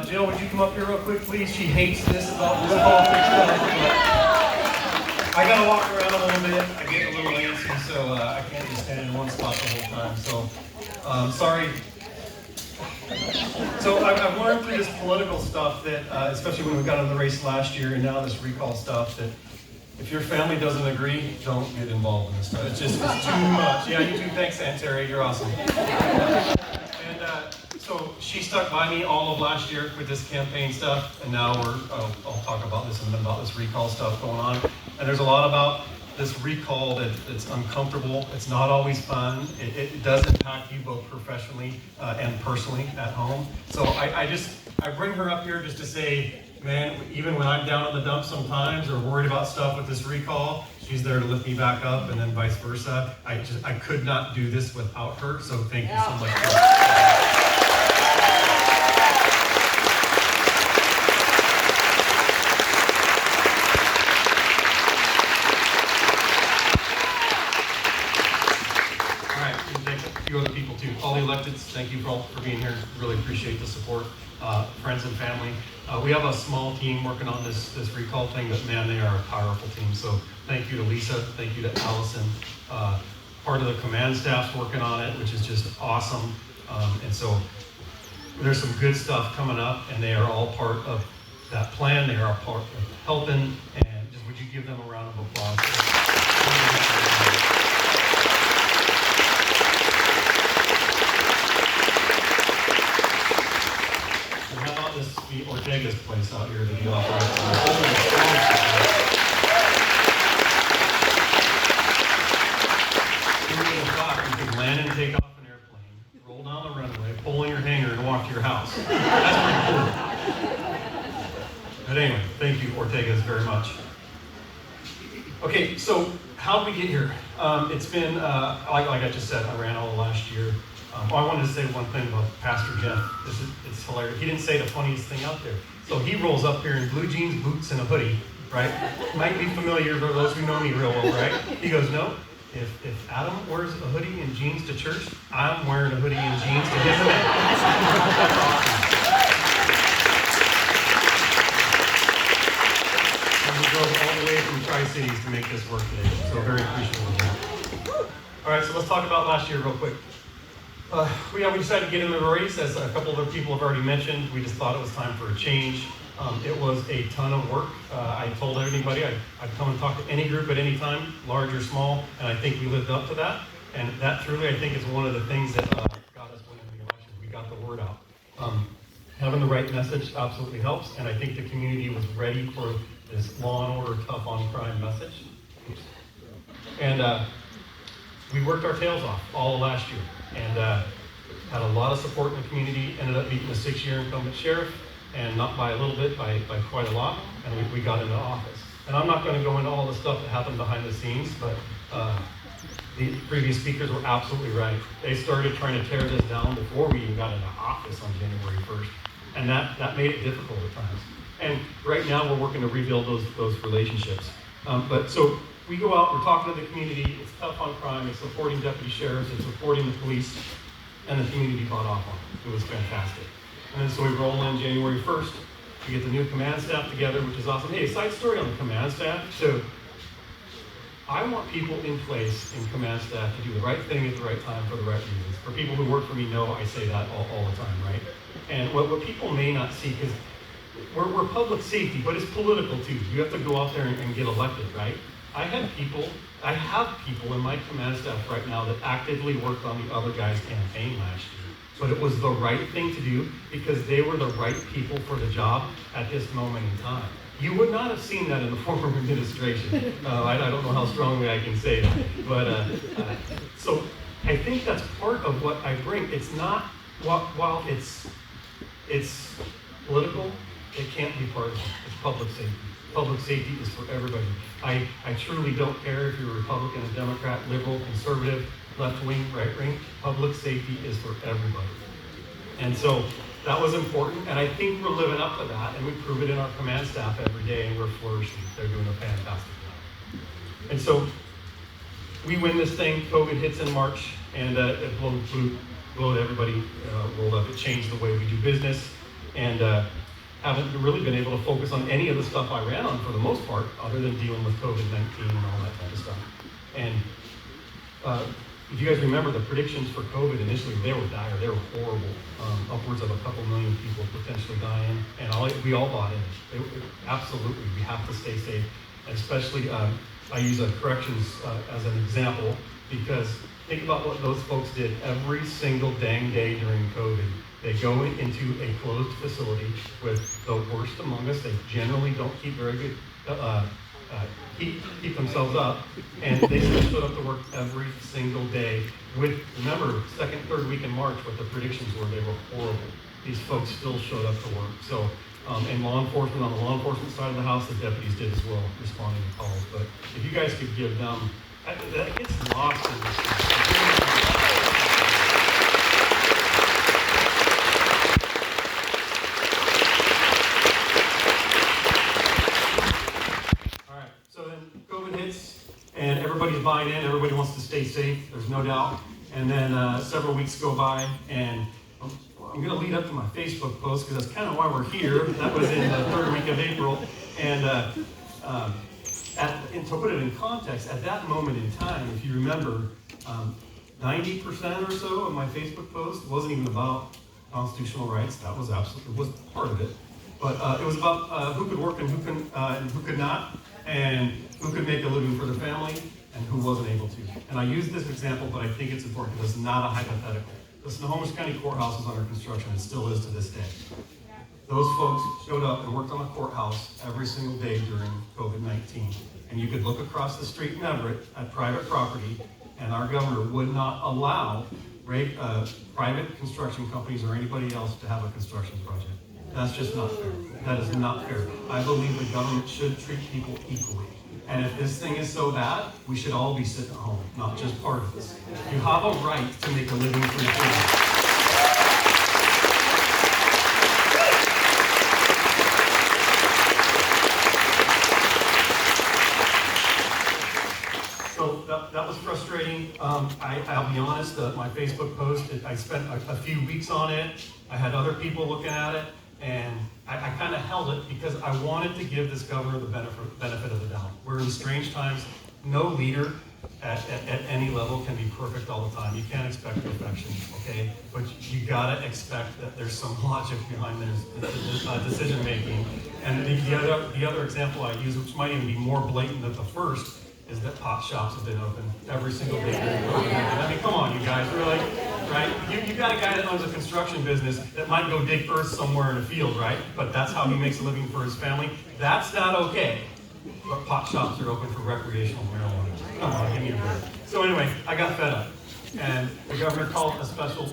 Jill, would you come up here real quick, please? She hates this about this politics stuff. I gotta walk around a little bit. I get a little antsy, so I can't just stand in one spot the whole time. So, sorry. So I've learned through this political stuff that, especially when we got in the race last year, and now this recall stuff, that if your family doesn't agree, don't get involved in this stuff. It's too much. Yeah, you too. Thanks, Aunt Terry. You're awesome. And so she stuck by me all of last year with this campaign stuff, and now I'll talk about this in a minute, about this recall stuff going on. And there's a lot about this recall that's uncomfortable. It's not always fun. It does impact you both professionally and personally at home. So I bring her up here just to say, man, even when I'm down in the dumps sometimes or worried about stuff with this recall, she's there to lift me back up, and then vice versa. I could not do this without her, so thank you so much. All right, and thank a few other people too. All the electeds, thank you for being here. Really appreciate the support. Friends and family. We have a small team working on this recall thing, but man, they are a powerful team. So thank you to Lisa, thank you to Allison. Part of the command staff's working on it, which is just awesome. And so there's some good stuff coming up, and they are all part of that plan. They are a part of helping, and just would you give them a round of applause? The Ortega's place out here to be authorized. You can land and take off an airplane, roll down the runway, pull in your hangar, and walk to your house. That's pretty cool. But anyway, thank you, Ortega's, very much. Okay, so how did we get here? It's been, like I just said, I ran all last year. I wanted to say one thing about Pastor Jeff. It's hilarious. He didn't say the funniest thing out there. So he rolls up here in blue jeans, boots, and a hoodie, right? Might be familiar for those who know me real well, right? He goes, no, if Adam wears a hoodie and jeans to church, I'm wearing a hoodie and jeans to his event. That's awesome. And he drove all the way from Tri-Cities to make this work today. So very appreciative of that. All right, so let's talk about last year real quick. We decided to get in the race, as a couple other people have already mentioned. We just thought it was time for a change. It was a ton of work. I told anybody I'd come and talk to any group at any time, large or small, and I think we lived up to that. And that truly, I think, is one of the things that got us winning the election. We got the word out. Having the right message absolutely helps, and I think the community was ready for this law and order, tough on crime message. And we worked our tails off all of last year. And had a lot of support in the community, ended up beating a 6-year incumbent sheriff, and not by a little bit, by quite a lot, and we got into office. And I'm not going to go into all the stuff that happened behind the scenes, but the previous speakers were absolutely right. They started trying to tear this down before we even got into office on January 1st, and that made it difficult at times. And right now we're working to rebuild those relationships. But so we go out, we're talking to the community, it's tough on crime, it's supporting deputy sheriffs, it's supporting the police, and the community bought off on it. It was fantastic. And then so we roll in January 1st, we get the new command staff together, which is awesome. Hey, a side story on the command staff. So I want people in place in command staff to do the right thing at the right time for the right reasons. For people who work for me know I say that all the time, right? And what people may not see, because we're public safety, but it's political too. You have to go out there and get elected, right? I have people in my command staff right now that actively worked on the other guy's campaign last year. But it was the right thing to do because they were the right people for the job at this moment in time. You would not have seen that in the former administration. I don't know how strongly I can say that. But so I think that's part of what I bring. It's not, while it's political, it can't be partisan. It's public safety. Public safety is for everybody. I truly don't care if you're a Republican, a Democrat, liberal, conservative, left wing, right wing. Public safety is for everybody. And so that was important, and I think we're living up to that, and we prove it in our command staff every day, and we're flourishing. They're doing a fantastic job. And so we win this thing. COVID hits in March, and it blew everybody rolled up. It changed the way we do business. and haven't really been able to focus on any of the stuff I ran on for the most part, other than dealing with COVID-19 and all that kind of stuff. And if you guys remember, the predictions for COVID initially, they were dire, they were horrible. Upwards of a couple million people potentially dying, and we all bought in. Absolutely, we have to stay safe. And especially, I use corrections as an example, because think about what those folks did every single dang day during COVID. They go into a closed facility with the worst among us. They generally don't keep very good, keep themselves up, and they still showed up to work every single day. Remember, second, third week in March, what the predictions were, they were horrible. These folks still showed up to work. So, and law enforcement, on the law enforcement side of the house, the deputies did as well, responding to calls. But if you guys could give them, that gets lost in this. And everybody's buying in, everybody wants to stay safe, there's no doubt. And then several weeks go by, and I'm gonna lead up to my Facebook post, because that's kind of why we're here. That was in the third week of April. And to put it in context, at that moment in time, if you remember, 90% or so of my Facebook post wasn't even about constitutional rights. That was part of it. But it was about who could work and who could not, and who could make a living for their family, and who wasn't able to. And I use this example, but I think it's important because it's not a hypothetical. The Snohomish County Courthouse is under construction, and still is to this day. Those folks showed up and worked on the courthouse every single day during COVID-19. And you could look across the street in Everett at private property, and our governor would not allow private construction companies or anybody else to have a construction project. That's just not fair. That is not fair. I believe the government should treat people equally. And if this thing is so bad, we should all be sitting at home, not just part of this. You have a right to make a living for your family. So that was frustrating. I'll be honest, my Facebook post, I spent a few weeks on it. I had other people looking at it. And I kind of held it because I wanted to give this governor the benefit of the doubt. We're in strange times. No leader at any level can be perfect all the time. You can't expect perfection, okay? But you gotta expect that there's some logic behind their decision making. And the other example I use, which might even be more blatant than the first, is that pot shops have been open every single day during COVID. I mean, come on, you guys, really, right? You got a guy that owns a construction business that might go dig earth somewhere in a field, right? But that's how he makes a living for his family. That's not okay. But pot shops are open for recreational marijuana. Come on, give me a break. So anyway, I got fed up. And the governor called a special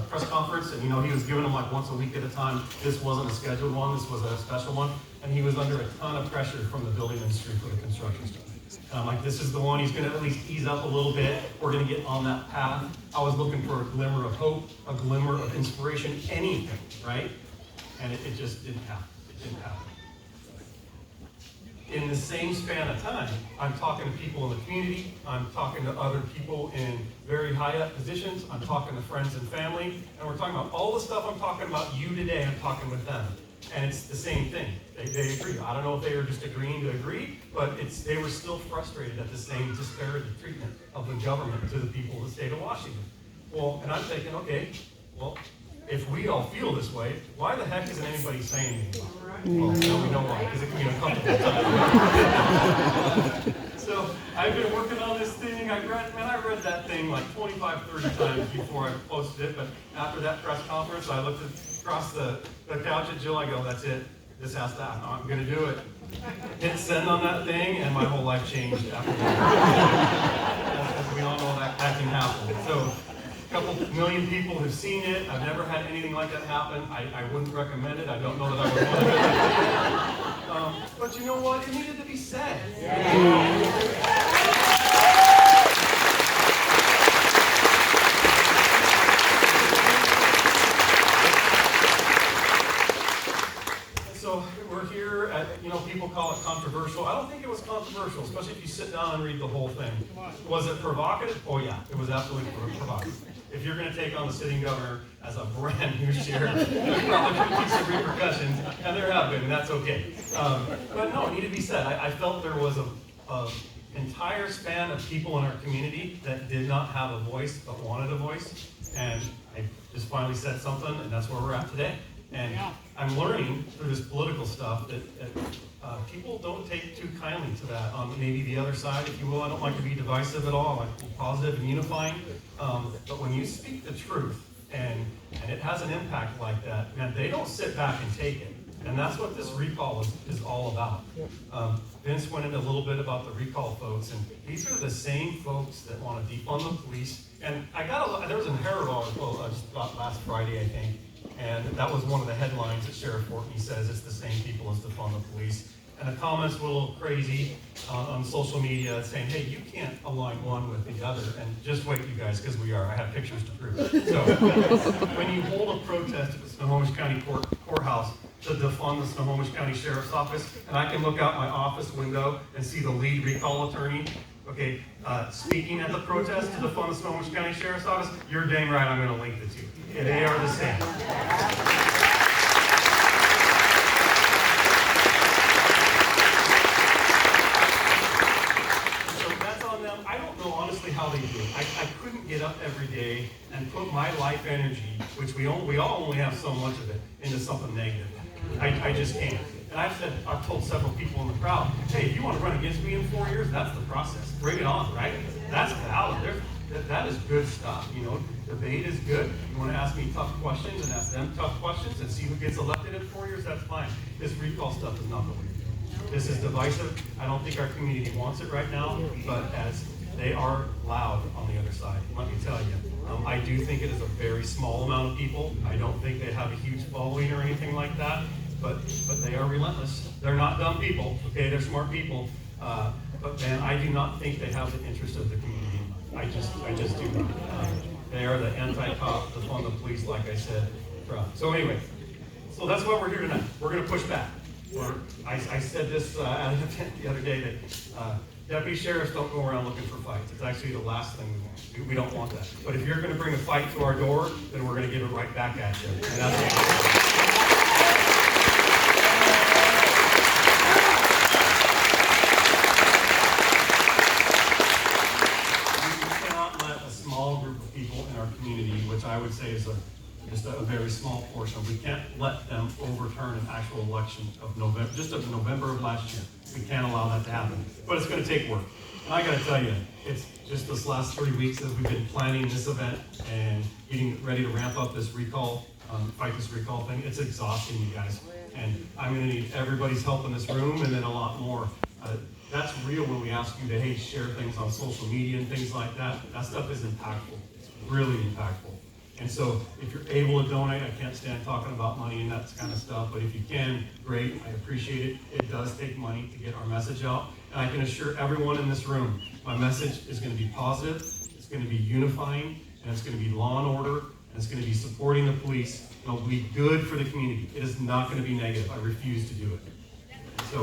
press conference, and he was giving them like once a week at a time. This wasn't a scheduled one, this was a special one. And he was under a ton of pressure from the building industry for the construction stuff. And I'm like, this is the one, he's going to at least ease up a little bit. We're going to get on that path. I was looking for a glimmer of hope, a glimmer of inspiration, anything, right? And it just didn't happen. It didn't happen. In the same span of time, I'm talking to people in the community, I'm talking to other people in very high up positions, I'm talking to friends and family, and we're talking about all the stuff I'm talking about you today, I'm talking with them. And it's the same thing. They agree. I don't know if they were just agreeing to agree, but they were still frustrated at the same disparate treatment of the government to the people of the state of Washington. Well, and I'm thinking, okay, well, if we all feel this way, why the heck isn't anybody saying anything? Well, now we know why, because it can be uncomfortable. So I've been working on this thing. I read that thing like 25, 30 times before I posted it, but after that press conference, I looked across the couch at Jill, I go, that's it. This has to happen. I'm going to do it. Hit send on that thing, and my whole life changed after that. As we all know, that can happen. So a couple million people have seen it. I've never had anything like that happen. I wouldn't recommend it. I don't know that I would want to do it. But you know what? It needed to be said. So we're here at, people call it controversial. I don't think it was controversial, especially if you sit down and read the whole thing. Was it provocative? Oh yeah, it was absolutely provocative. if you're going to take on the sitting governor as a brand new sheriff, there's probably going to be some repercussions, and there have been, and that's okay. But no, it needed to be said. I felt there was a entire span of people in our community that did not have a voice, but wanted a voice, and I just finally said something, and that's where we're at today. And I'm learning through this political stuff that people don't take too kindly to that. Maybe the other side, if you will. I don't like to be divisive at all. I like to be positive and unifying. But when you speak the truth and it has an impact like that, man, they don't sit back and take it. And that's what this recall is all about. Vince went into a little bit about the recall folks, and these are the same folks that want to defund the police. And there was a Herald article just about last Friday, I think, and that was one of the headlines that Sheriff Fortney says it's the same people as defund the police. And the comments were a little crazy on social media saying, hey, you can't align one with the other. And just wait, you guys, because we are. I have pictures to prove it. So when you hold a protest at the Snohomish County Courthouse to defund the Snohomish County Sheriff's Office, and I can look out my office window and see the lead recall attorney, speaking at the protest to defund the Snohomish County Sheriff's Office, you're dang right I'm going to link the two. They are the same. How they do it. I couldn't get up every day and put my life energy, which we all only have so much of it, into something negative. I just can't. And I've told several people in the crowd, hey, if you want to run against me in 4 years, that's the process. Bring it on, right? That's valid. That is good stuff. Debate is good. You want to ask me tough questions and ask them tough questions and see who gets elected in 4 years, that's fine. This recall stuff is not the way to do. This is divisive. I don't think our community wants it right now, but as they are loud on the other side, let me tell you. I do think it is a very small amount of people. I don't think they have a huge following or anything like that, but they are relentless. They're not dumb people, okay? They're smart people. But man, I do not think they have the interest of the community in mind. I just do not. They are the anti-cop, defund the police, like I said. So anyway, so that's why we're here tonight. We're going to push back. I said this at an event the other day that deputy sheriffs don't go around looking for fights. It's actually the last thing we want. We don't want that. But if you're going to bring a fight to our door, then we're going to give it right back at you. And that's we cannot let a small group of people in our community, which I would say is just a very small portion, we can't let them overturn an actual election of November of last year. We can't allow that to happen. But it's going to take work. And I got to tell you, it's just this last 3 weeks as we've been planning this event and getting ready to ramp up this recall, fight this recall thing. It's exhausting, you guys. And I'm going to need everybody's help in this room and then a lot more. That's real when we ask you to, share things on social media and things like that. That stuff is impactful. It's really impactful. And so if you're able to donate, I can't stand talking about money and that kind of stuff, but if you can, great, I appreciate it. It does take money to get our message out. And I can assure everyone in this room, my message is going to be positive, it's going to be unifying, and it's going to be law and order, and it's going to be supporting the police. It'll be good for the community. It is not going to be negative. I refuse to do it. So.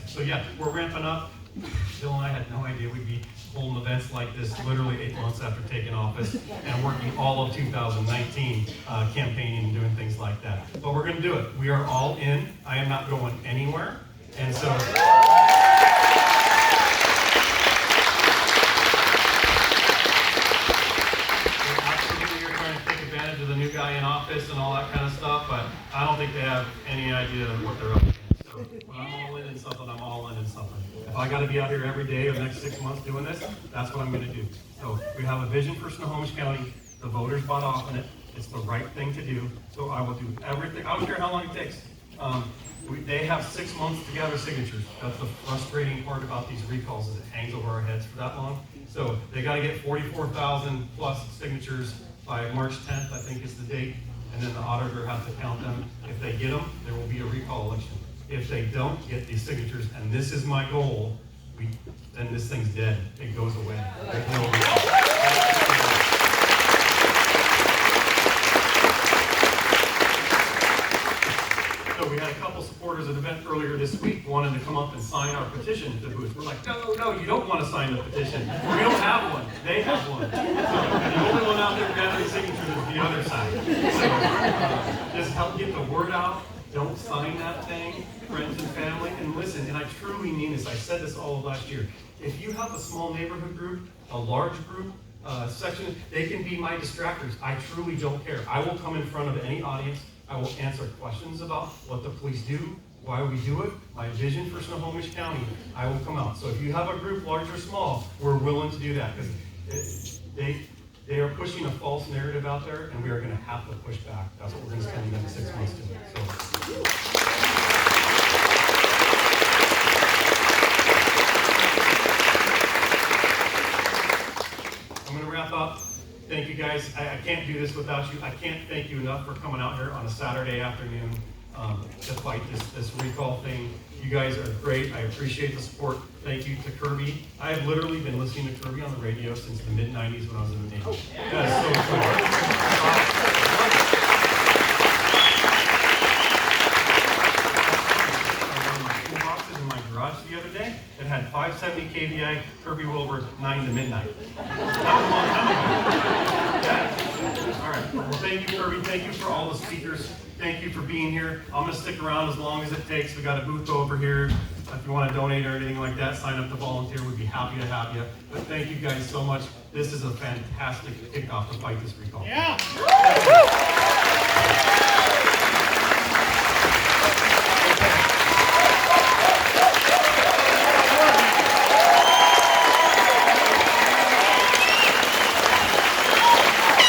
So yeah, we're ramping up. Bill and I had no idea we'd be holding events like this literally 8 months after taking office and working all of 2019 campaigning and doing things like that. But we're going to do it. We are all in. I am not going anywhere. And so absolutely you're trying to take advantage of the new guy in office and all that kind of stuff, but I don't think they have any idea of what they're up against. So when I'm all in something, I'm all in something. If I got to be out here every day of the next 6 months doing this, that's what I'm going to do. So we have a vision for Snohomish County. The voters bought off on it. It's the right thing to do. So I will do everything. I don't care how long it takes. They have 6 months to gather signatures. That's the frustrating part about these recalls is it hangs over our heads for that long. So they got to get 44,000 plus signatures by March 10th, I think is the date. And then the auditor has to count them. If they get them, there will be a recall election. If they don't get these signatures, and this is my goal, then this thing's dead. It goes away. There's no recall. a couple supporters at an event earlier this week wanted to come up and sign our petition at the booth. We're like, no, you don't want to sign the petition. We don't have one. They have one. So, and the only one out there gathering signatures is the other side. So just help get the word out. Don't sign that thing, friends and family. And listen, and I truly mean this. I said this all of last year. If you have a small neighborhood group, a large group, section, they can be my distractors. I truly don't care. I will come in front of any audience. I will answer questions about what the police do, why we do it, my vision for Snohomish County. I will come out. So if you have a group, large or small, we're willing to do that because they are pushing a false narrative out there, and we are going to have to push back. That's what we're going to spend the next 6 months doing. So. I'm going to wrap up. Thank you guys. I can't do this without you. I can't thank you enough for coming out here on a Saturday afternoon to fight this recall thing. You guys are great. I appreciate the support. Thank you to Kirby. I have literally been listening to Kirby on the radio since the mid-90s when I was in the Navy. That is so cool. In my garage the other day that had 570 kVA Kirby Wilbur 9 to midnight. That was a long time ago. Yeah. All right. Well, thank you, Kirby. Thank you for all the speakers. Thank you for being here. I'm going to stick around as long as it takes. We got a booth over here. If you want to donate or anything like that, sign up to volunteer. We'd be happy to have you. But thank you guys so much. This is a fantastic kickoff to fight this recall. Yeah.